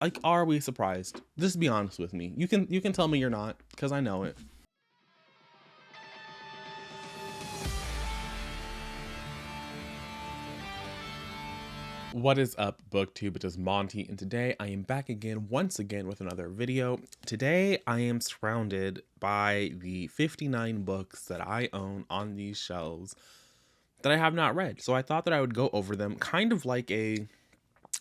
Like, are we surprised? Just be honest with me. You can tell me you're not, because I know it. What is up, booktube? It is Monty, and today I am back again once again with another video. Today I am surrounded by the 59 books that I own on these shelves that I have not read. So I thought that I would go over them kind of like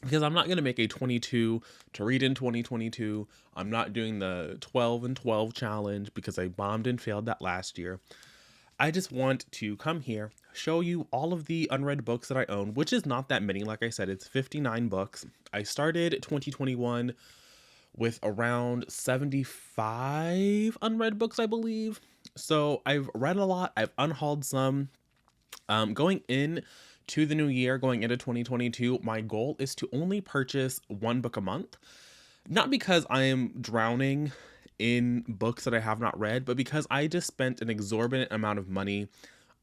because I'm not going to make a 22 to read in 2022. I'm not doing the 12 and 12 challenge because I bombed and failed that last year. I just want to come here, show you all of the unread books that I own, which is not that many. Like I said, it's 59 books. I started 2021 with around 75 unread books, I believe. So I've read a lot. I've unhauled some. Going in to the new year, going into 2022, my goal is to only purchase one book a month. Not because I am drowning in books that I have not read, but because I just spent an exorbitant amount of money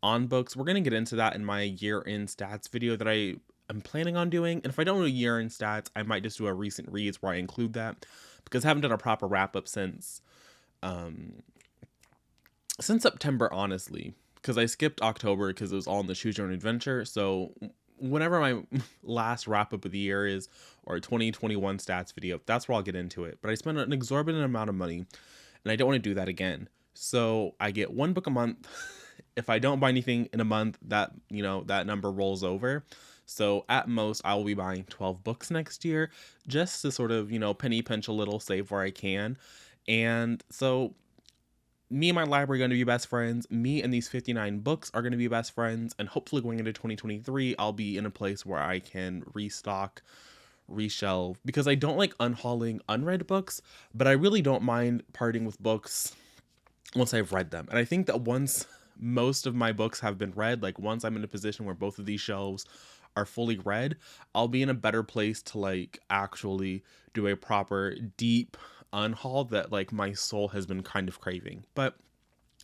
on books. We're going to get into that in my year-end stats video that I am planning on doing. And if I don't do a year-end stats, I might just do a recent reads where I include that, because I haven't done a proper wrap-up since September, honestly, because I skipped October because it was all in the Choose Your Own Adventure. So whenever my last wrap up of the year is, or 2021 stats video, that's where I'll get into it. But I spent an exorbitant amount of money and I don't want to do that again. So I get one book a month. If I don't buy anything in a month, that, you know, that number rolls over. So at most I will be buying 12 books next year, just to sort of, you know, penny pinch a little, save where I can. And so me and my library are going to be best friends. Me and these 59 books are going to be best friends. And hopefully going into 2023, I'll be in a place where I can restock, reshelve, because I don't like unhauling unread books, but I really don't mind parting with books once I've read them. And I think that once most of my books have been read, like once I'm in a position where both of these shelves are fully read, I'll be in a better place to like actually do a proper deep unhaul that like my soul has been kind of craving. But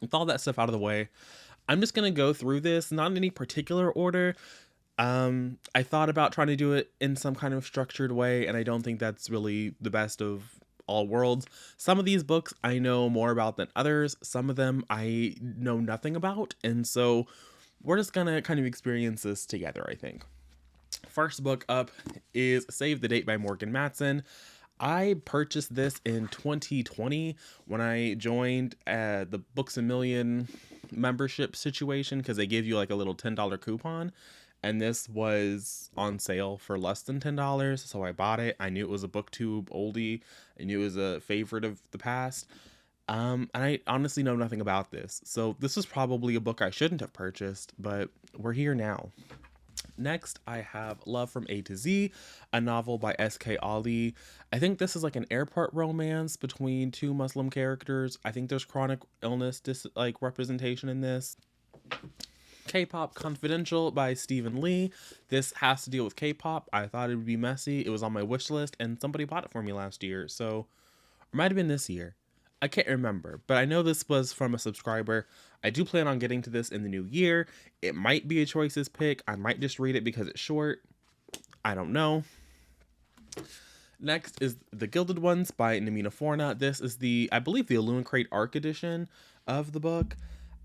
with all that stuff out of the way, I'm just gonna go through this, not in any particular order. I thought about trying to do it in some kind of structured way, and I don't think that's really the best of all worlds. Some of these books I know more about than others. Some of them I know nothing about, and so we're just gonna kind of experience this together, I think. First book up is Save the Date by Morgan Matson. I purchased this in 2020 when I joined the Books A Million membership situation, because they give you like a little $10 coupon, and this was on sale for less than $10, so I bought it. I knew it was a booktube oldie. I knew it was a favorite of the past. And I honestly know nothing about this, so this is probably a book I shouldn't have purchased, but we're here now. Next, I have Love from A to Z, a novel by S.K. Ali. I think this is like an airport romance between two Muslim characters. I think there's chronic illness representation in this. K-Pop Confidential by Stephen Lee. This has to deal with K-pop. I thought it would be messy. It was on my wish list and somebody bought it for me last year. So, it might have been this year. I can't remember, but I know this was from a subscriber. I do plan on getting to this in the new year. It might be a choices pick. I might just read it because it's short. I don't know. Next is The Gilded Ones by Namina Forna. This is I believe the Illumin Crate Arc edition of the book.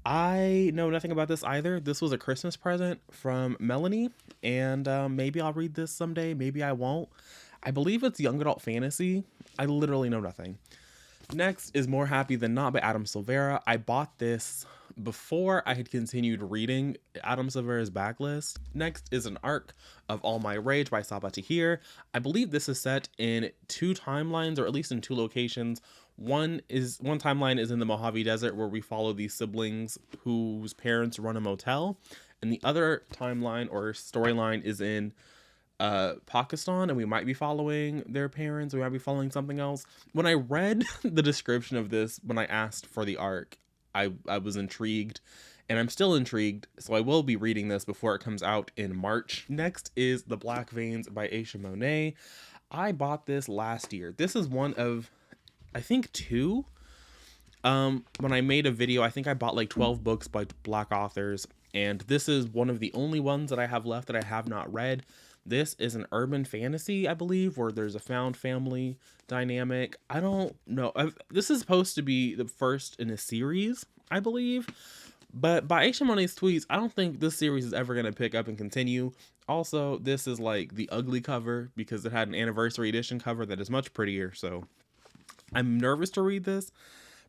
I know nothing about this either. This was a Christmas present from Melanie, and maybe I'll read this someday. Maybe I won't. I believe it's young adult fantasy. I literally know nothing. Next is More Happy Than Not by Adam Silvera. I bought this before I had continued reading Adam Silvera's backlist. Next is An Arc of All My Rage by Saba Tahir. I believe this is set in two timelines, or at least in two locations. One timeline is in the Mojave Desert, where we follow these siblings whose parents run a motel, and the other timeline or storyline is in Pakistan, and we might be following their parents. We might be following something else. When I read the description of this, when I asked for the arc, I was intrigued, and I'm still intrigued, so I will be reading this before it comes out in March. Next is The Black Veins by Aisha Monet. I bought this last year. This is one of, I think, two. When I made a video, I think I bought like 12 books by Black authors, and this is one of the only ones that I have left that I have not read. This is an urban fantasy, I believe, where there's a found family dynamic. I don't know. This is supposed to be the first in a series, I believe. But by Aisha Monet's tweets, I don't think this series is ever going to pick up and continue. Also, this is like the ugly cover because it had an anniversary edition cover that is much prettier. So I'm nervous to read this,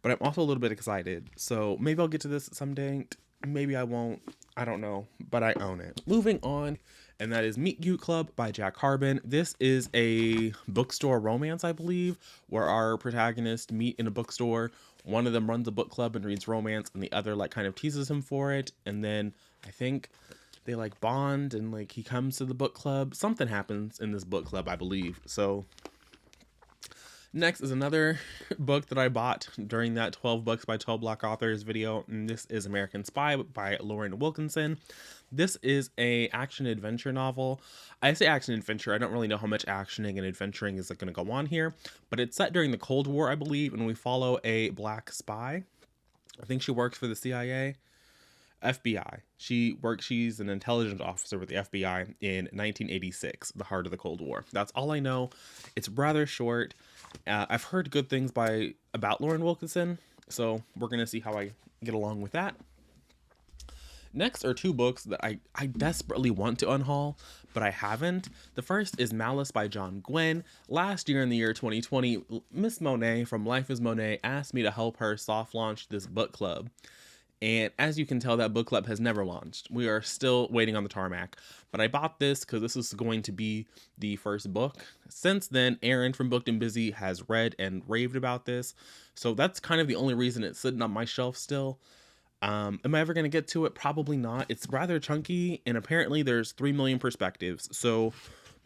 but I'm also a little bit excited. So maybe I'll get to this someday. Maybe I won't. I don't know, but I own it. Moving on, and that is Meet Cute Club by Jack Harbin. This is a bookstore romance, I believe, where our protagonists meet in a bookstore. One of them runs a book club and reads romance, and the other like kind of teases him for it. And then I think they like bond, and like he comes to the book club. Something happens in this book club, I believe. So next is another book that I bought during that 12 books by 12 Black authors video, and this is American Spy by Lauren Wilkinson. This is a action adventure novel. I say action adventure. I don't really know how much actioning and adventuring is going to go on here, but it's set during the Cold War, I believe, and we follow a black spy. I think she works for the CIA, FBI. She's an intelligence officer with the FBI in 1986, the heart of the Cold War. That's all I know. It's rather short. I've heard good things about Lauren Wilkinson, so we're going to see how I get along with that. Next are two books that I desperately want to unhaul, but I haven't. The first is Malice by John Gwynne. Last year in the year 2020, Miss Monet from Life is Monet asked me to help her soft launch this book club. And as you can tell, that book club has never launched. We are still waiting on the tarmac. But I bought this because this is going to be the first book. Since then, Aaron from Booked and Busy has read and raved about this. So that's kind of the only reason it's sitting on my shelf still. Am I ever going to get to it? Probably not. It's rather chunky, and apparently there's 3 million perspectives. So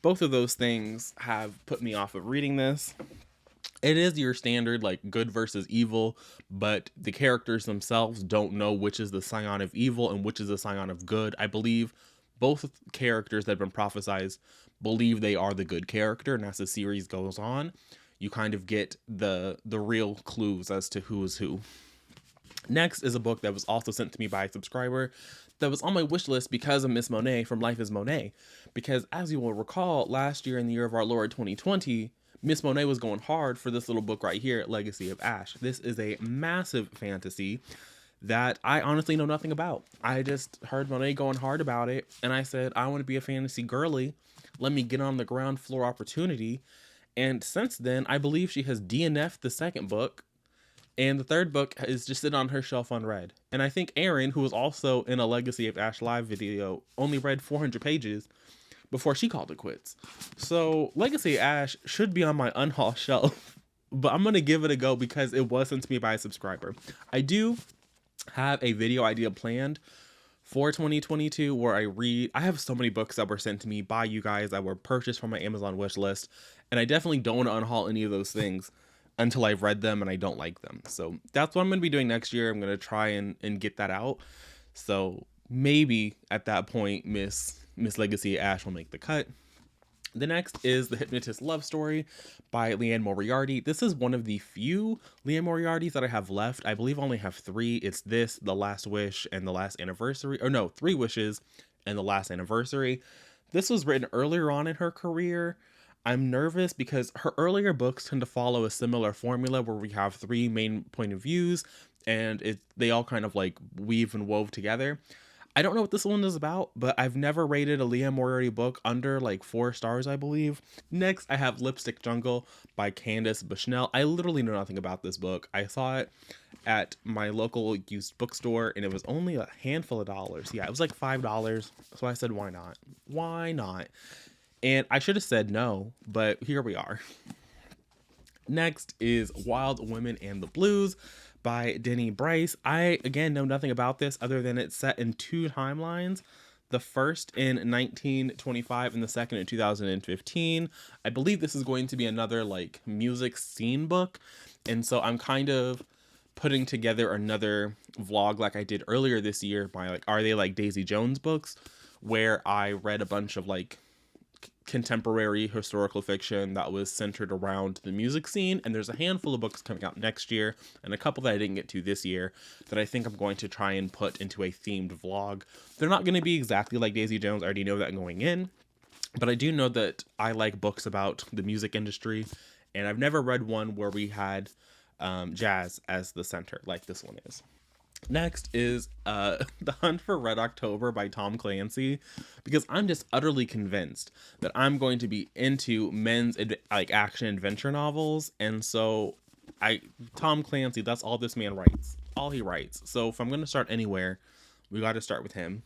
both of those things have put me off of reading this. It is your standard, like, good versus evil, but the characters themselves don't know which is the scion of evil and which is the scion of good. I believe both characters that have been prophesized believe they are the good character, and as the series goes on, you kind of get the real clues as to who is who. Next is a book that was also sent to me by a subscriber that was on my wish list because of Miss Monet from Life is Monet. Because as you will recall, last year in the year of our Lord 2020, Miss Monet was going hard for this little book right here, Legacy of Ash. This is a massive fantasy that I honestly know nothing about. I just heard Monet going hard about it, and I said, I want to be a fantasy girly. Let me get on the ground floor opportunity. And since then, I believe she has DNF'd the second book, and the third book is just sitting on her shelf unread. And I think Aaron, who was also in a Legacy of Ash live video, only read 400 pages before she called it quits. So Legacy of Ash should be on my unhaul shelf, but I'm going to give it a go because it was sent to me by a subscriber. I do have a video idea planned for 2022 where I have so many books that were sent to me by you guys that were purchased from my Amazon wish list, and I definitely don't want to unhaul any of those things until I've read them and I don't like them. So that's what I'm going to be doing next year. I'm going to try and get that out. So maybe at that point, Miss Legacy of Ash will make the cut. The next is The Hypnotist Love Story by Leanne Moriarty. This is one of the few Leanne Moriartys that I have left. I believe I only have 3. It's this, The Last Wish, and The Last Anniversary. Or no, 3 Wishes and The Last Anniversary. This was written earlier on in her career. I'm nervous because her earlier books tend to follow a similar formula where we have 3 main point of views and they all kind of like weave and wove together. I don't know what this one is about, but I've never rated a Leanne Moriarty book under like 4 stars, I believe. Next, I have Lipstick Jungle by Candace Bushnell. I literally know nothing about this book. I saw it at my local used bookstore, and it was only a handful of dollars. Yeah, it was like $5. So I said, why not? Why not? And I should have said no, but here we are. Next is Wild Women and the Blues by Denny Bryce. I, again, know nothing about this other than it's set in 2 timelines. The first in 1925 and the second in 2015. I believe this is going to be another like music scene book. And so I'm kind of putting together another vlog like I did earlier this year by like, are they like Daisy Jones books? Where I read a bunch of like contemporary historical fiction that was centered around the music scene, and there's a handful of books coming out next year and a couple that I didn't get to this year that I think I'm going to try and put into a themed vlog. They're not going to be exactly like Daisy Jones, I already know that going in, but I do know that I like books about the music industry, and I've never read one where we had jazz as the center like this one is. Next is The Hunt for Red October by Tom Clancy, because I'm just utterly convinced that I'm going to be into men's like action adventure novels, and so Tom Clancy, that's all this man writes, all he writes. So if I'm going to start anywhere, we got to start with him.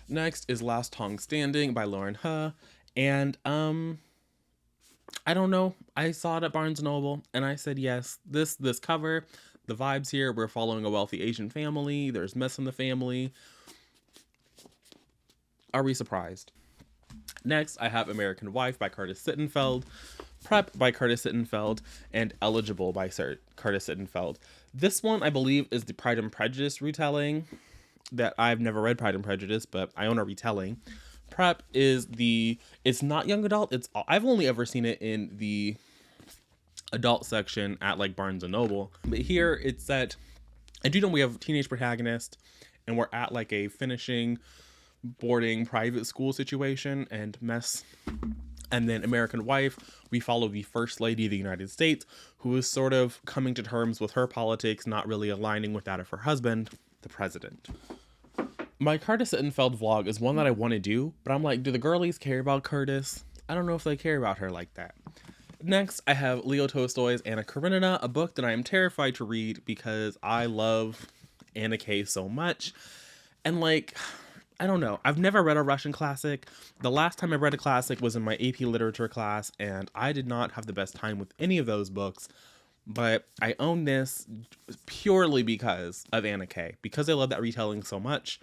Next is Last Tong Standing by Lauren He, and I don't know, I saw it at Barnes & Noble and I said yes. This cover, the vibes here, we're following a wealthy Asian family, there's mess in the family. Are we surprised? Next, I have American Wife by Curtis Sittenfeld, Prep by Curtis Sittenfeld, and Eligible by Curtis Sittenfeld. This one, I believe, is the Pride and Prejudice retelling. That I've never read Pride and Prejudice, but I own a retelling. Prep is it's not young adult. I've only ever seen it in the adult section at like Barnes & Noble. But here it's that I do know we have a teenage protagonist and we're at like a finishing boarding private school situation and mess. And then American Wife, we follow the First Lady of the United States, who is sort of coming to terms with her politics, not really aligning with that of her husband, the president. My Curtis Sittenfeld vlog is one that I want to do, but I'm like, do the girlies care about Curtis? I don't know if they care about her like that. Next, I have Leotostoy's Anna Karenina, a book that I am terrified to read because I love Anna K so much. And like, I don't know, I've never read a Russian classic. The last time I read a classic was in my AP literature class, and I did not have the best time with any of those books. But I own this purely because of Anna K. Because I love that retelling so much,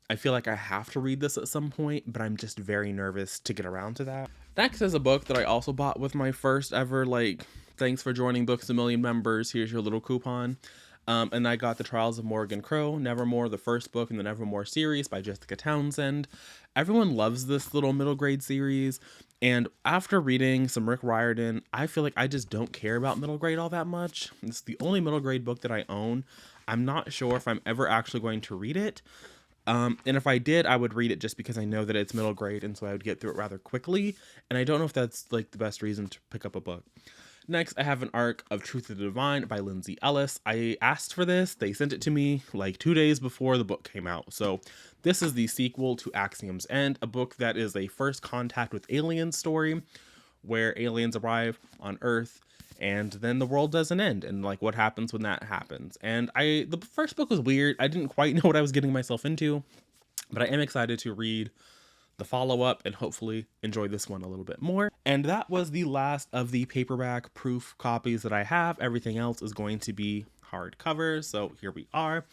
I feel like I have to read this at some point, but I'm just very nervous to get around to that. Next is a book that I also bought with my first ever, like, thanks for joining Books A Million members, here's your little coupon. And I got The Trials of Morgan Crow, Nevermore, the first book in the Nevermore series by Jessica Townsend. Everyone loves this little middle grade series, and after reading some Rick Riordan, I feel like I just don't care about middle grade all that much. It's the only middle grade book that I own. I'm not sure if I'm ever actually going to read it. And if I did, I would read it just because I know that it's middle grade, and so I would get through it rather quickly. And I don't know if that's like the best reason to pick up a book. Next, I have An Arc of Truth of the Divine by Lindsay Ellis. I asked for this. They sent it to me like 2 days before the book came out. So this is the sequel to Axiom's End, a book that is a first contact with aliens story where aliens arrive on Earth and then the world doesn't end, and like what happens when that happens. And the first book was weird. I didn't quite know what I was getting myself into, but I am excited to read the follow-up and hopefully enjoy this one a little bit more. And that was the last of the paperback proof copies that I have. Everything else is going to be hardcover, so here we are.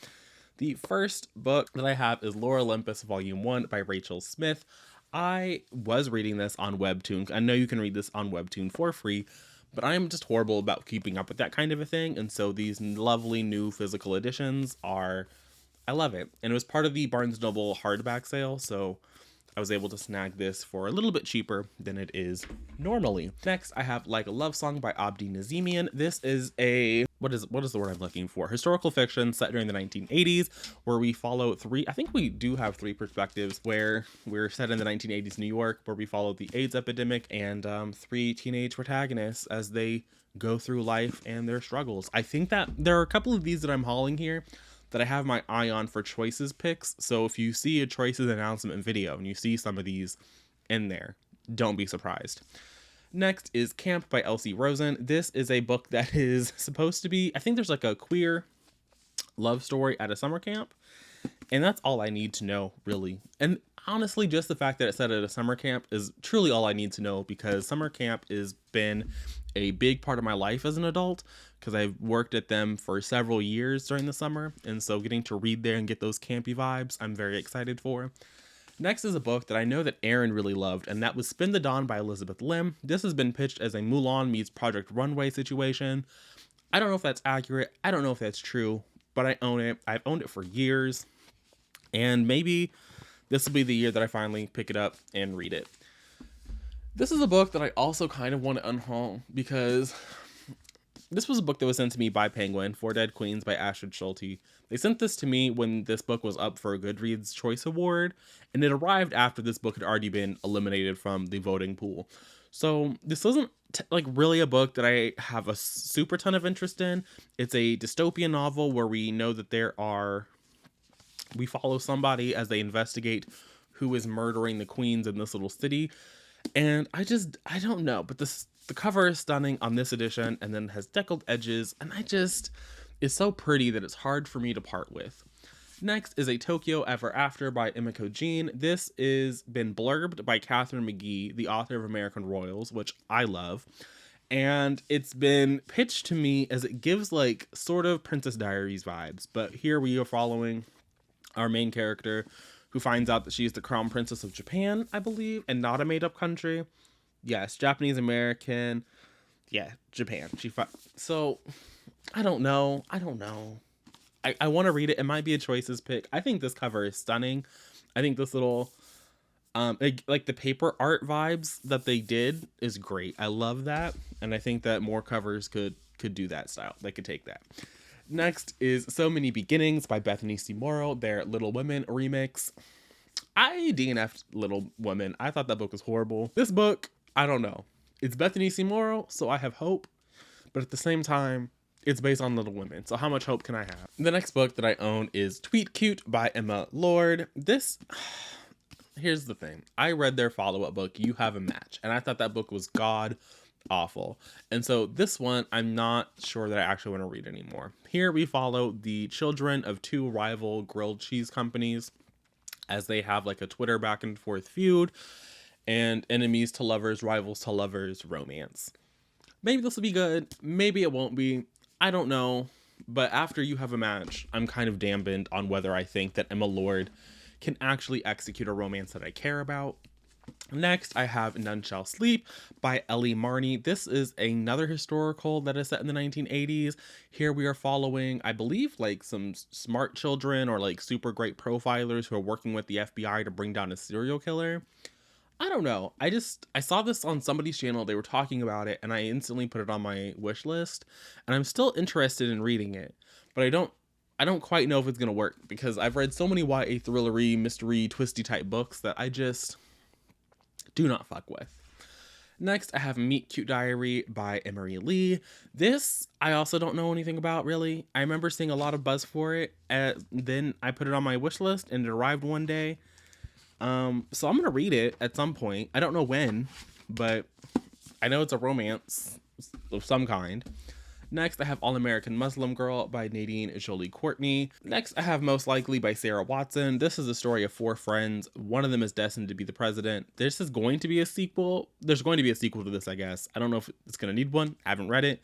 The first book that I have is Lore Olympus Volume 1 by Rachel Smith. I was reading this on Webtoon. I know you can read this on Webtoon for free, but I'm just horrible about keeping up with that kind of a thing. And so these lovely new physical editions I love it. And it was part of the Barnes & Noble hardback sale, so I was able to snag this for a little bit cheaper than it is normally. Next, I have Like a Love Song by Abdi Nazemian. This is what is the word I'm looking for? Historical fiction set during the 1980s, where we follow I think we do have three perspectives, where we're set in the 1980s New York, where we follow the AIDS epidemic and three teenage protagonists as they go through life and their struggles. I think that there are a couple of these that I'm hauling here that I have my eye on for choices picks. So if you see a choices announcement video and you see some of these in there, don't be surprised. Next is Camp by Elsie Rosen. This is a book that is supposed to be, I think there's like a queer love story at a summer camp. And that's all I need to know, really. And honestly, just the fact that it's set at a summer camp is truly all I need to know, because summer camp has been a big part of my life as an adult, because I've worked at them for several years during the summer. And so getting to read there and get those campy vibes, I'm very excited for. Next is a book that I know that Aaron really loved, and that was Spin the Dawn by Elizabeth Lim. This has been pitched as a Mulan meets Project Runway situation. I don't know if that's accurate. I don't know if that's true, but I own it. I've owned it for years, and maybe this will be the year that I finally pick it up and read it. This is a book that I also kind of want to unhaul, because This was a book that was sent to me by Penguin, Four Dead Queens by Astrid Schulte. They sent this to me when this book was up for a Goodreads Choice Award, and it arrived after this book had already been eliminated from the voting pool. So this isn't like really a book that I have a super ton of interest in. It's a dystopian novel where we know that we follow somebody as they investigate who is murdering the queens in this little city. And I don't know, but the cover is stunning on this edition, and then has deckled edges, and it's so pretty that it's hard for me to part with. Next is A Tokyo Ever After by Imiko Jean. This is been blurbed by Catherine McGee, the author of American Royals, which I love. And it's been pitched to me as it gives like sort of Princess Diaries vibes. But here we are following our main character who finds out that she's the crown princess of Japan, I believe, and not a made-up country. Yes, Japanese American. Yeah, Japan. So, I don't know. I want to read it. It might be a choices pick. I think this cover is stunning. I think this little, like the paper art vibes that they did is great. I love that. And I think that more covers could do that style. They could take that. Next is So Many Beginnings by Bethany C. Morrow, their Little Women remix. I DNF'd Little Women. I thought that book was horrible. This book, I don't know. It's Bethany C. Morrow, so I have hope. But at the same time, it's based on Little Women, so how much hope can I have? The next book that I own is Tweet Cute by Emma Lord. Here's the thing. I read their follow-up book, You Have a Match, and I thought that book was god awful. And so this one, I'm not sure that I actually want to read anymore. Here we follow the children of two rival grilled cheese companies as they have like a Twitter back and forth feud and enemies to lovers, rivals to lovers romance. Maybe this will be good. Maybe it won't be. I don't know. But after You Have a Match, I'm kind of dampened on whether I think that Emma Lord can actually execute a romance that I care about. Next, I have None Shall Sleep by Ellie Marney. This is another historical that is set in the 1980s. Here we are following, I believe, like some smart children or like super great profilers who are working with the FBI to bring down a serial killer. I don't know. I saw this on somebody's channel. They were talking about it and I instantly put it on my wish list, and I'm still interested in reading it, but I don't quite know if it's going to work because I've read so many YA thrillery, mystery, twisty type books that I just do not fuck with. Next, I have Meet Cute Diary by Minjin Lee. This, I also don't know anything about, really. I remember seeing a lot of buzz for it, and then I put it on my wish list, and it arrived one day. So I'm going to read it at some point. I don't know when, but I know it's a romance of some kind. Next, I have All American Muslim Girl by Nadine Jolie Courtney. Next, I have Most Likely by Sarah Watson. This is a story of four friends. One of them is destined to be the president. This is going to be a sequel. There's going to be a sequel to this, I guess. I don't know if it's going to need one. I haven't read it.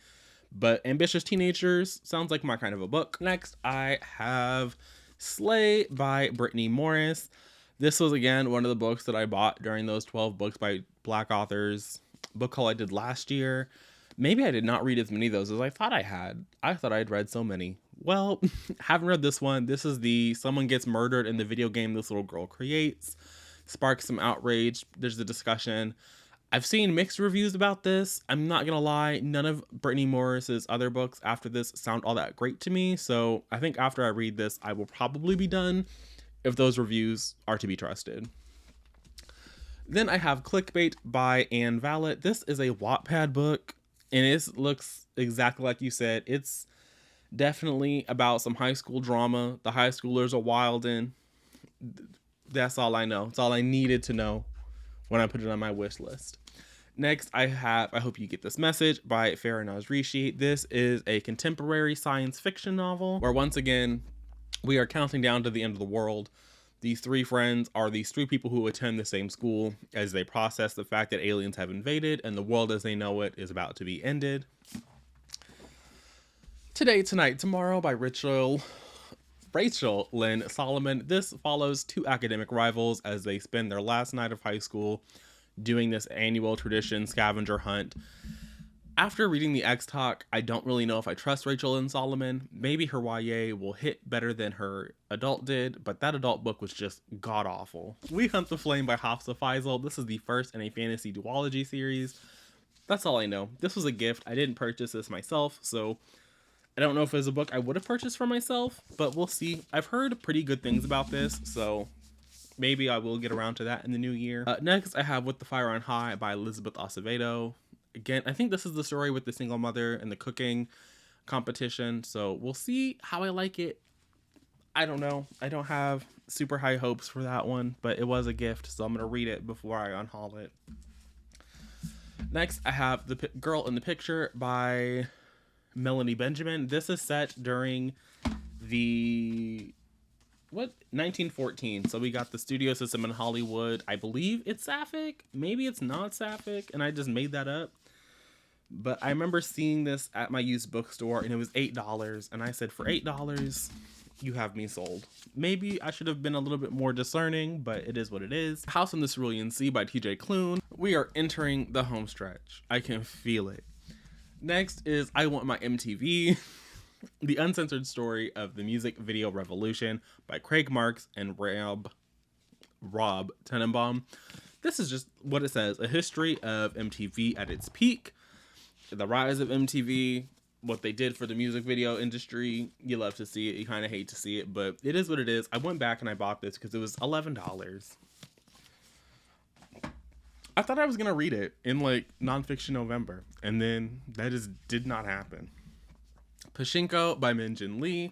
But Ambitious Teenagers sounds like my kind of a book. Next, I have Slay by Brittany Morris. This was, again, one of the books that I bought during those 12 books by Black authors book haul I did last year. Maybe I did not read as many of those as I thought I had. I thought I'd read so many. Well, haven't read this one. This is the someone gets murdered in the video game this little girl creates. Sparks some outrage. There's a discussion. I've seen mixed reviews about this. I'm not going to lie. None of Brittany Morris's other books after this sound all that great to me. So I think after I read this, I will probably be done if those reviews are to be trusted. Then I have Clickbait by Anne Vallet. This is a Wattpad book. And it looks exactly like you said. It's definitely about some high school drama. The high schoolers are wildin'. That's all I know. It's all I needed to know when I put it on my wish list. Next, I have I Hope You Get This Message by Farinaz Rishi. This is a contemporary science fiction novel where once again, we are counting down to the end of the world. These three friends are these three people who attend the same school as they process the fact that aliens have invaded and the world as they know it is about to be ended. Today, Tonight, Tomorrow by Rachel Lynn Solomon. This follows two academic rivals as they spend their last night of high school doing this annual tradition scavenger hunt. After reading the X Talk, I don't really know if I trust Rachel Lynn Solomon. Maybe her YA will hit better than her adult did, but that adult book was just god-awful. We Hunt the Flame by Hafsa Faisal. This is the first in a fantasy duology series. That's all I know. This was a gift. I didn't purchase this myself, so I don't know if it was a book I would have purchased for myself, but we'll see. I've heard pretty good things about this, so maybe I will get around to that in the new year. Next, I have With the Fire on High by Elizabeth Acevedo. Again, I think this is the story with the single mother and the cooking competition, so we'll see how I like it. I don't know. I don't have super high hopes for that one, but it was a gift, so I'm going to read it before I unhaul it. Next, I have The Girl in the Picture by Melanie Benjamin. This is set during the 1914. So we got the studio system in Hollywood. I believe it's sapphic. Maybe it's not sapphic, and I just made that up. But I remember seeing this at my used bookstore, and it was $8. And I said, for $8, you have me sold. Maybe I should have been a little bit more discerning, but it is what it is. House in the Cerulean Sea by T.J. Klune. We are entering the home stretch. I can feel it. Next is I Want My MTV, the uncensored story of the music video revolution by Craig Marks and Rob Tenenbaum. This is just what it says, a history of MTV at its peak, the rise of MTV, what they did for the music video industry. You love to see it, you kind of hate to see it, but it is what it is. I went back and I bought this because it was $11. I thought I was going to read it in like nonfiction November, and then that just did not happen. Pachinko by Minjin Lee.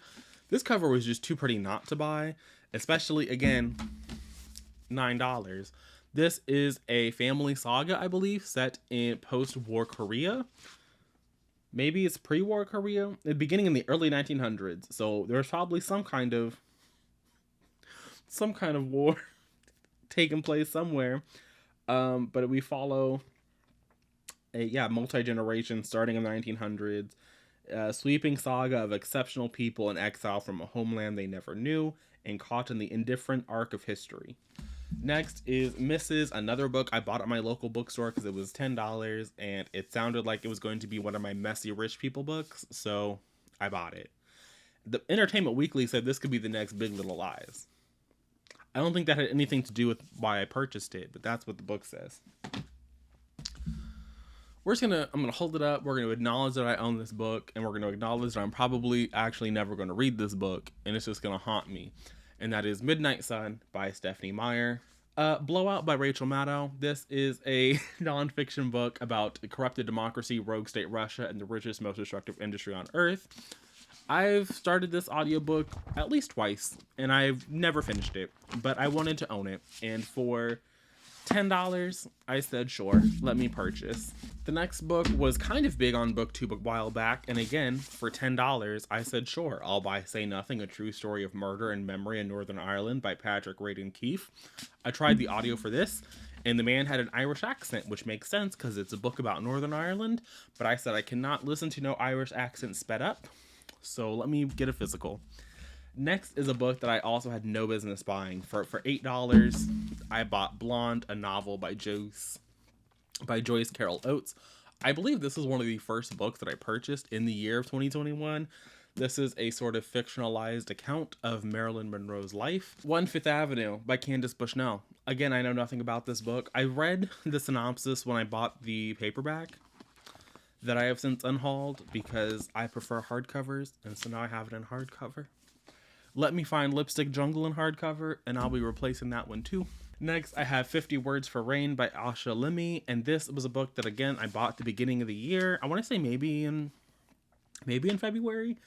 This cover was just too pretty not to buy, especially, again, $9. This is a family saga, I believe, set in post-war Korea. Maybe it's pre-war Korea, beginning in the early 1900s. So there's probably some kind of war taking place somewhere. But we follow a multi-generation starting in the 1900s, sweeping saga of exceptional people in exile from a homeland they never knew and caught in the indifferent arc of history. Next is Mrs., another book I bought at my local bookstore because it was $10 and it sounded like it was going to be one of my messy rich people books, so I bought it. The Entertainment Weekly said this could be the next Big Little Lies. I don't think that had anything to do with why I purchased it, but that's what the book says. I'm gonna hold it up. We're gonna acknowledge that I own this book, and we're gonna acknowledge that I'm probably actually never gonna read this book, and it's just gonna haunt me. And that is Midnight Sun by Stephanie Meyer. Blowout by Rachel Maddow. This is a nonfiction book about a corrupted democracy, rogue state Russia, and the richest, most destructive industry on Earth. I've started this audiobook at least twice, and I've never finished it, but I wanted to own it. And for $10, I said, sure, let me purchase. The next book was kind of big on BookTube a while back, and again, for $10, I said, sure, I'll buy Say Nothing, A True Story of Murder and Memory in Northern Ireland by Patrick Radden Keefe. I tried the audio for this, and the man had an Irish accent, which makes sense because it's a book about Northern Ireland, but I said I cannot listen to no Irish accent sped up, so let me get a physical. Next is a book that I also had no business buying. For $8, I bought Blonde, a novel by Joyce Carol Oates. I believe this is one of the first books that I purchased in the year of 2021. This is a sort of fictionalized account of Marilyn Monroe's life. One Fifth Avenue by Candace Bushnell. Again, I know nothing about this book. I read the synopsis when I bought the paperback that I have since unhauled because I prefer hardcovers, and so now I have it in hardcover. Let me find Lipstick Jungle in hardcover, and I'll be replacing that one too. Next, I have 50 Words for Rain by Aisha Lemme, and this was a book that, again, I bought at the beginning of the year. I want to say maybe in February.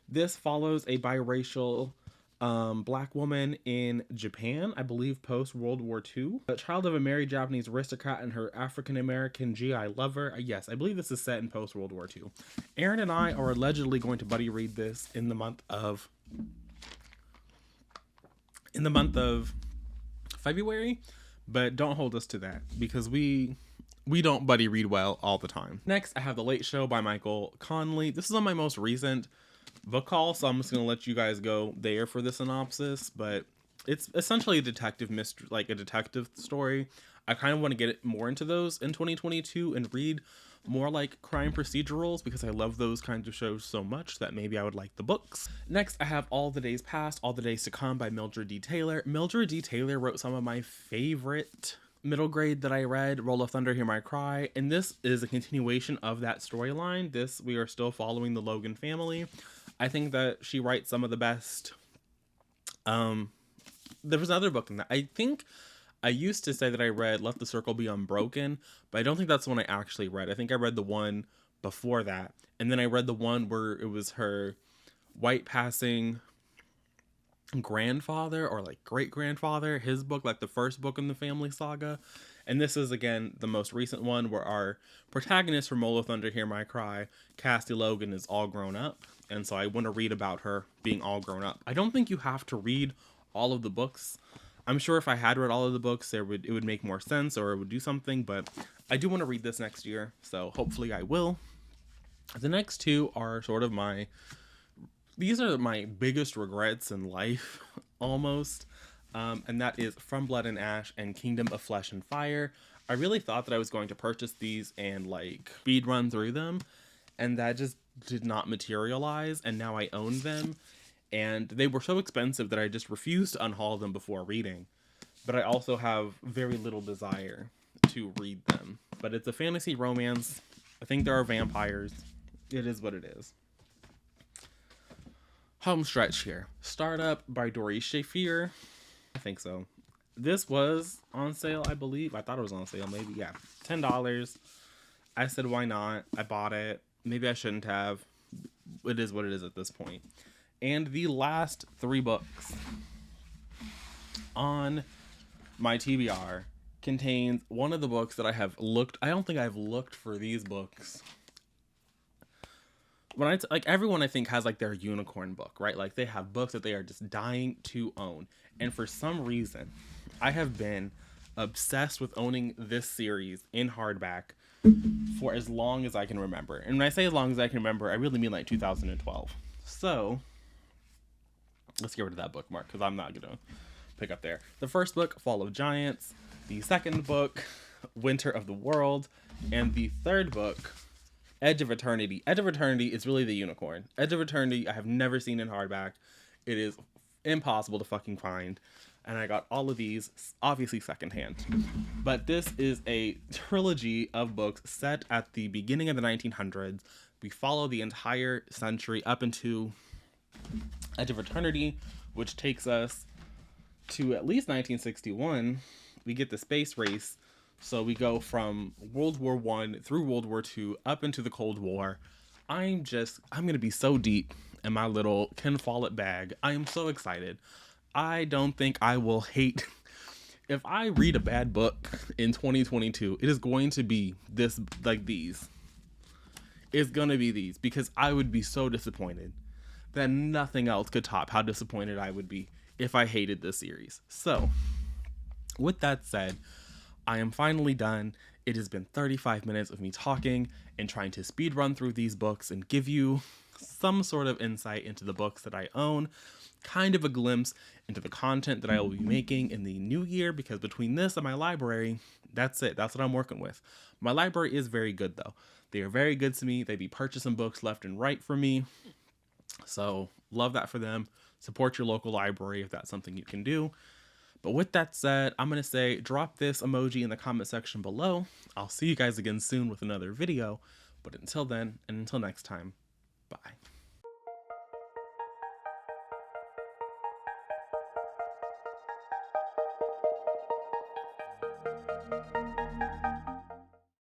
This follows a biracial black woman in Japan, I believe post-World War II. A child of a married Japanese aristocrat and her African-American GI lover. Yes, I believe this is set in post-World War II. Aaron and I are allegedly going to buddy read this in the month of February, but don't hold us to that because we don't buddy read well all the time. Next, I have The Late Show by Michael Connelly. This is on my most recent book haul, so I'm just gonna let you guys go there for the synopsis, but it's essentially a detective mystery, like a detective story. I kind of want to get more into those in 2022 and read more like crime procedurals because I love those kinds of shows so much that maybe I would like the books. Next, I have All the Days Past, All the Days to Come by Mildred D. Taylor. Mildred D. Taylor wrote some of my favorite middle grade that I read, Roll of Thunder, Hear My Cry, and this is a continuation of that storyline. We are still following the Logan family. I think that she writes some of the best. There was another book in that. I think I used to say that I read Let the Circle Be Unbroken, but I don't think that's the one I actually read. I think I read the one before that, and then I read the one where it was her white passing grandfather or like great grandfather, his book, like the first book in the family saga. And this is again the most recent one where our protagonist from Roll of Thunder, Hear My Cry, Cassie Logan, is all grown up, and so I want to read about her being all grown up. I don't think you have to read all of the books. I'm sure if I had read all of the books, it would make more sense, or it would do something, but I do want to read this next year, so hopefully I will. The next two are sort of these are my biggest regrets in life, almost, and that is From Blood and Ash and Kingdom of Flesh and Fire. I really thought that I was going to purchase these and like speed run through them, and that just did not materialize, and now I own them, and they were so expensive that I just refused to unhaul them before reading. But I also have very little desire to read them. But it's a fantasy romance. I think there are vampires. It is what it is. Home stretch here. Startup by Doris Shafir. I think so. This was on sale, I believe. I thought it was on sale, maybe. Yeah, $10. I said, why not? I bought it. Maybe I shouldn't have. It is what it is at this point. And the last 3 books on my TBR contains one of the books that I have looked. I don't think I've looked for these books. When like everyone I think has like their unicorn book, right? Like they have books that they are just dying to own. And for some reason, I have been obsessed with owning this series in hardback for as long as I can remember. And when I say as long as I can remember, I really mean like 2012. So let's get rid of that bookmark because I'm not going to pick up there. The first book, Fall of Giants. The second book, Winter of the World. And the third book, Edge of Eternity. Edge of Eternity is really the unicorn. Edge of Eternity I have never seen in hardback. It is impossible to fucking find. And I got all of these, obviously secondhand. But this is a trilogy of books set at the beginning of the 1900s. We follow the entire century up into Edge of Eternity, which takes us to at least 1961. We get the space race. So we go from World War I through World War II up into the Cold War. I'm going to be so deep in my little Ken Follett bag. I am so excited. I don't think I will hate. If I read a bad book in 2022, it is going to be this, like these. It's going to be these, because I would be so disappointed that nothing else could top how disappointed I would be if I hated this series. So, with that said, I am finally done. It has been 35 minutes of me talking and trying to speed run through these books and give you some sort of insight into the books that I own, kind of a glimpse into the content that I will be making in the new year, because between this and my library, that's it. That's what I'm working with. My library is very good though. They are very good to me. They be purchasing books left and right for me. So love that for them. Support your local library if that's something you can do. But with that said, I'm going to say drop this emoji in the comment section below. I'll see you guys again soon with another video. But until then, and until next time, bye.